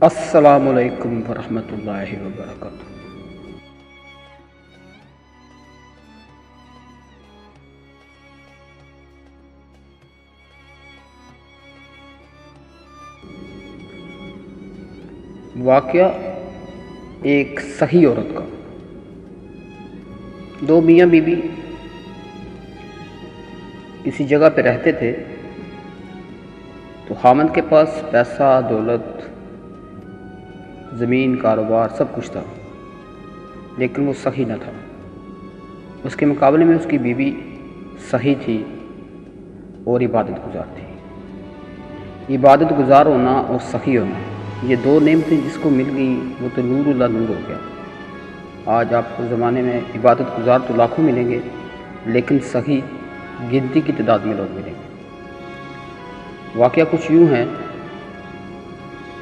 السلام علیکم ورحمۃ اللہ وبرکاتہ۔ واقعہ ایک صحیح عورت کا۔ دو میاں بیوی کسی جگہ پہ رہتے تھے، تو خاوند کے پاس پیسہ، دولت، زمین، کاروبار سب کچھ تھا، لیکن وہ صحیح نہ تھا۔ اس کے مقابلے میں اس کی بیوی صحیح تھی اور عبادت گزار تھی۔ عبادت گزار ہونا اور صحیح ہونا، یہ دو نعمتیں جس کو مل گئی وہ تو نور اللہ نور ہو گیا۔ آج آپ کو زمانے میں عبادت گزار تو لاکھوں ملیں گے، لیکن صحیح گنتی کی تعداد میں لوگ ملیں گے۔ واقعہ کچھ یوں ہے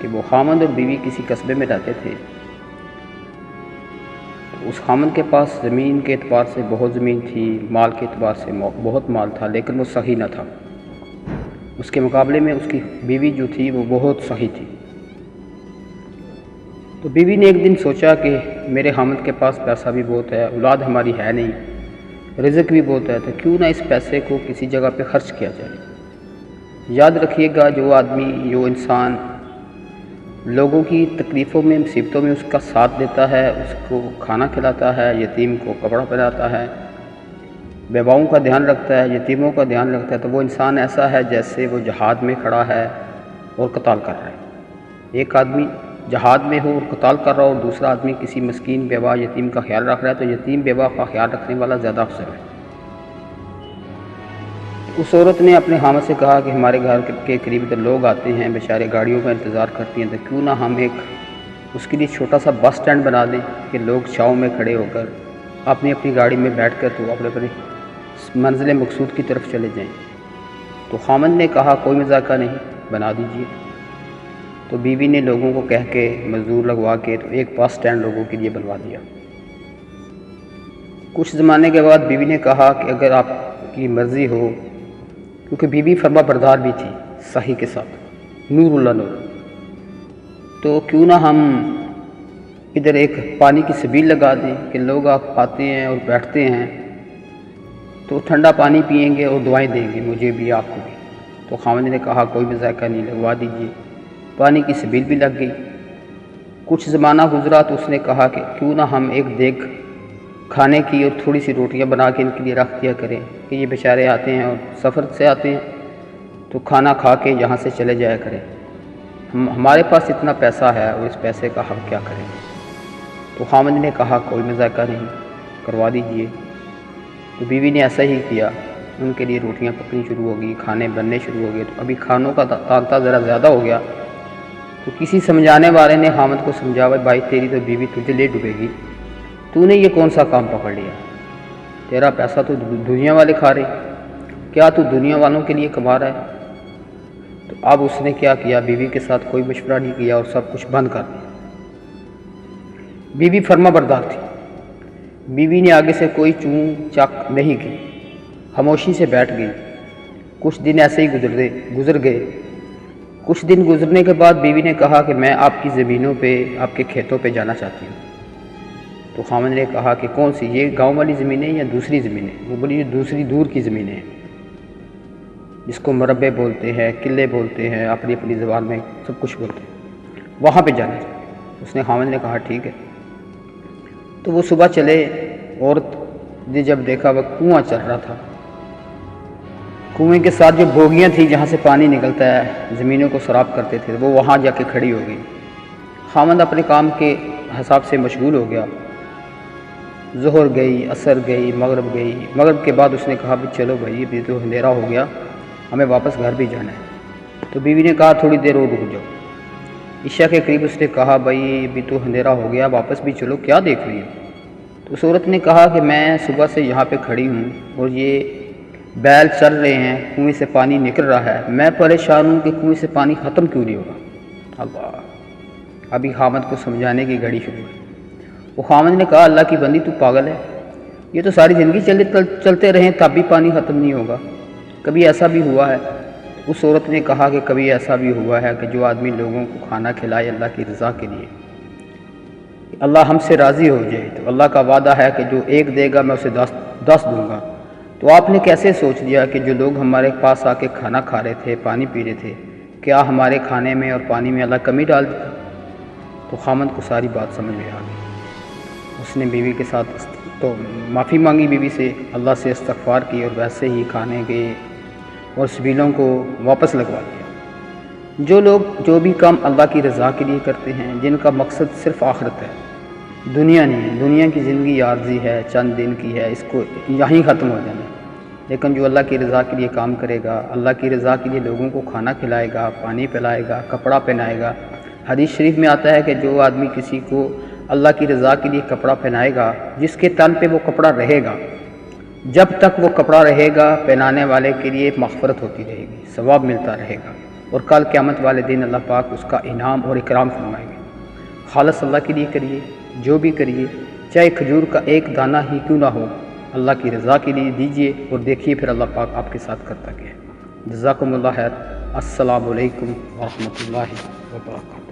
کہ وہ خاوند اور بیوی کسی قصبے میں رہتے تھے۔ اس خاوند کے پاس زمین کے اعتبار سے بہت زمین تھی، مال کے اعتبار سے بہت مال تھا، لیکن وہ صحیح نہ تھا۔ اس کے مقابلے میں اس کی بیوی جو تھی وہ بہت صحیح تھی۔ تو بیوی نے ایک دن سوچا کہ میرے خاوند کے پاس پیسہ بھی بہت ہے، اولاد ہماری ہے نہیں، رزق بھی بہت ہے، تو کیوں نہ اس پیسے کو کسی جگہ پہ خرچ کیا جائے۔ یاد رکھیے گا، جو آدمی، جو انسان لوگوں کی تکلیفوں میں، مصیبتوں میں اس کا ساتھ دیتا ہے، اس کو کھانا کھلاتا ہے، یتیم کو کپڑا پہناتا ہے، بیواؤں کا دھیان رکھتا ہے، یتیموں کا دھیان رکھتا ہے، تو وہ انسان ایسا ہے جیسے وہ جہاد میں کھڑا ہے اور قتال کر رہا ہے۔ ایک آدمی جہاد میں ہو اور قتال کر رہا ہو، اور دوسرا آدمی کسی مسکین بیوہ، یتیم کا خیال رکھ رہا ہے، تو یتیم بیوہ کا خیال رکھنے والا زیادہ افضل ہے۔ اس عورت نے اپنے خاوند سے کہا کہ ہمارے گھر کے قریب ادھر لوگ آتے ہیں، بیچارے گاڑیوں کا انتظار کرتے ہیں، تو کیوں نہ ہم ایک اس کے لیے چھوٹا سا بس سٹینڈ بنا دیں کہ لوگ چھاؤں میں کھڑے ہو کر اپنی اپنی گاڑی میں بیٹھ کر تو اپنے اپنے منزل مقصود کی طرف چلے جائیں۔ تو خاوند نے کہا کوئی مذاکرہ نہیں، بنا دیجیے۔ تو بیوی نے لوگوں کو کہہ کے، مزدور لگوا کے، تو ایک بس سٹینڈ لوگوں کے لیے بنوا دیا۔ کچھ زمانے کے بعد بیوی نے کہا کہ اگر آپ کی مرضی ہو، کیونکہ بیوی فرما بردار بھی تھی صحیح کے ساتھ، نور اللہ نور، تو کیوں نہ ہم ادھر ایک پانی کی سبیل لگا دیں کہ لوگ آتے ہیں اور بیٹھتے ہیں تو ٹھنڈا پانی پئیں گے اور دعائیں دیں گے، مجھے بھی آپ کو بھی۔ تو خاوند نے کہا کوئی بھی ذائقہ نہیں، لگوا دیجیے۔ پانی کی سبیل بھی لگ گئی۔ کچھ زمانہ گزرا تو اس نے کہا کہ کیوں نہ ہم ایک دیگ کھانے کی اور تھوڑی سی روٹیاں بنا کے ان کے لیے رکھ دیا کریں کہ یہ بیچارے آتے ہیں اور سفر سے آتے ہیں تو کھانا کھا کے یہاں سے چلے جایا کریں۔ ہمارے پاس اتنا پیسہ ہے اور اس پیسے کا ہم کیا کریں۔ تو خاوند نے کہا کوئی مذاکرہ نہیں، کروا دیجیے۔ تو بیوی نے ایسا ہی کیا، ان کے لیے روٹیاں پکنی شروع ہو گئی، کھانے بننے شروع ہو گئے۔ تو ابھی کھانوں کا تانتا ذرا زیادہ ہو گیا، تو کسی سمجھانے والے نے خاوند کو سمجھا، بھائی تیری تو بیوی تجھے لے ڈوبے گی، تو نے یہ کون سا کام پکڑ لیا؟ تیرا پیسہ تو دنیا والے کھا رہے، کیا تو دنیا والوں کے لیے کما رہا ہے؟ تو اب اس نے کیا کیا، بیوی کے ساتھ کوئی مشورہ نہیں کیا اور سب کچھ بند کر دیا۔ بیوی فرما بردار تھی، بیوی نے آگے سے کوئی چون چک نہیں کی، خاموشی سے بیٹھ گئی۔ کچھ دن ایسے ہی گزر گئے۔ کچھ دن گزرنے کے بعد بیوی نے کہا کہ میں آپ کی زمینوں پہ، آپ کے کھیتوں پہ جانا چاہتی ہوں۔ تو خاوند نے کہا کہ کون سی، یہ گاؤں والی زمینیں یا دوسری زمینیں؟ وہ بولی یہ دوسری دور کی زمینیں ہیں، جس کو مربے بولتے ہیں، قلعے بولتے ہیں، اپنی اپنی زبان میں سب کچھ بولتے ہیں، وہاں پہ جانا چاہتے۔ اس نے خاوند نے کہا ٹھیک ہے۔ تو وہ صبح چلے، عورت نے جب دیکھا وہ کنواں چل رہا تھا، کنویں کے ساتھ جو بوگیاں تھیں جہاں سے پانی نکلتا ہے، زمینوں کو سراب کرتے تھے، وہ وہاں جا کے کھڑی ہو گئی۔ خاوند اپنے کام کے حساب سے مشغول ہو گیا۔ ظہر گئی، عصر گئی، مغرب گئی۔ مغرب کے بعد اس نے کہا چلو بھائی ابھی تو اندھیرا ہو گیا، ہمیں واپس گھر بھی جانا ہے۔ تو بیوی نے کہا تھوڑی دیر اور رک جاؤ۔ عشاء کے قریب اس نے کہا بھائی ابھی تو اندھیرا ہو گیا، واپس بھی چلو، کیا دیکھ رہی ہے؟ تو اس عورت نے کہا کہ میں صبح سے یہاں پہ کھڑی ہوں اور یہ بیل چل رہے ہیں، کنویں سے پانی نکل رہا ہے، میں پریشان ہوں کہ کنویں سے پانی ختم کیوں نہیں ہوگا۔ اللہ، ابھی خاوند کو سمجھانے کی گھڑی شروع ہے۔ وہ خاوند نے کہا اللہ کی بندی تو پاگل ہے، یہ تو ساری زندگی چلتے رہے تب بھی پانی ختم نہیں ہوگا، کبھی ایسا بھی ہوا ہے؟ اس عورت نے کہا کہ کبھی ایسا بھی ہوا ہے کہ جو آدمی لوگوں کو کھانا کھلائے اللہ کی رضا کے لیے، اللہ ہم سے راضی ہو جائے، تو اللہ کا وعدہ ہے کہ جو ایک دے گا میں اسے 10 دوں گا۔ تو آپ نے کیسے سوچ لیا کہ جو لوگ ہمارے پاس آ کے کھانا کھا رہے تھے، پانی پی رہے تھے، کیا ہمارے کھانے میں اور پانی میں اللہ کمی ڈال دیتا؟ تو خامند کو ساری بات سمجھ میں آ گئی۔ اس نے بیوی کے ساتھ تو معافی مانگی بیوی سے، اللہ سے استغفار کی، اور ویسے ہی کھانے کے اور سبیلوں کو واپس لگوا دیا۔ جو لوگ جو بھی کام اللہ کی رضا کے لیے کرتے ہیں، جن کا مقصد صرف آخرت ہے، دنیا نہیں ہے، دنیا کی زندگی عارضی ہے، چند دن کی ہے، اس کو یہیں ختم ہو جانا ہے، لیکن جو اللہ کی رضا کے لیے کام کرے گا، اللہ کی رضا کے لیے لوگوں کو کھانا کھلائے گا، پانی پلائے گا، کپڑا پہنائے گا۔ حدیث شریف میں آتا ہے کہ جو آدمی کسی کو اللہ کی رضا کے لیے کپڑا پہنائے گا، جس کے تن پہ وہ کپڑا رہے گا، جب تک وہ کپڑا رہے گا، پہنانے والے کے لیے مغفرت ہوتی رہے گی، ثواب ملتا رہے گا، اور کل قیامت والے دن اللہ پاک اس کا انعام اور اکرام فرمائیں گے۔ خالص اللہ کے لیے کریے، جو بھی کریے، چاہے کھجور کا ایک دانہ ہی کیوں نہ ہو، اللہ کی رضا کے لیے دیجیے، اور دیکھیے پھر اللہ پاک آپ کے ساتھ کرتا کیا ہے۔ جزاکم اللہ خیر۔ السلام علیکم ورحمۃ اللہ وبرکاتہ۔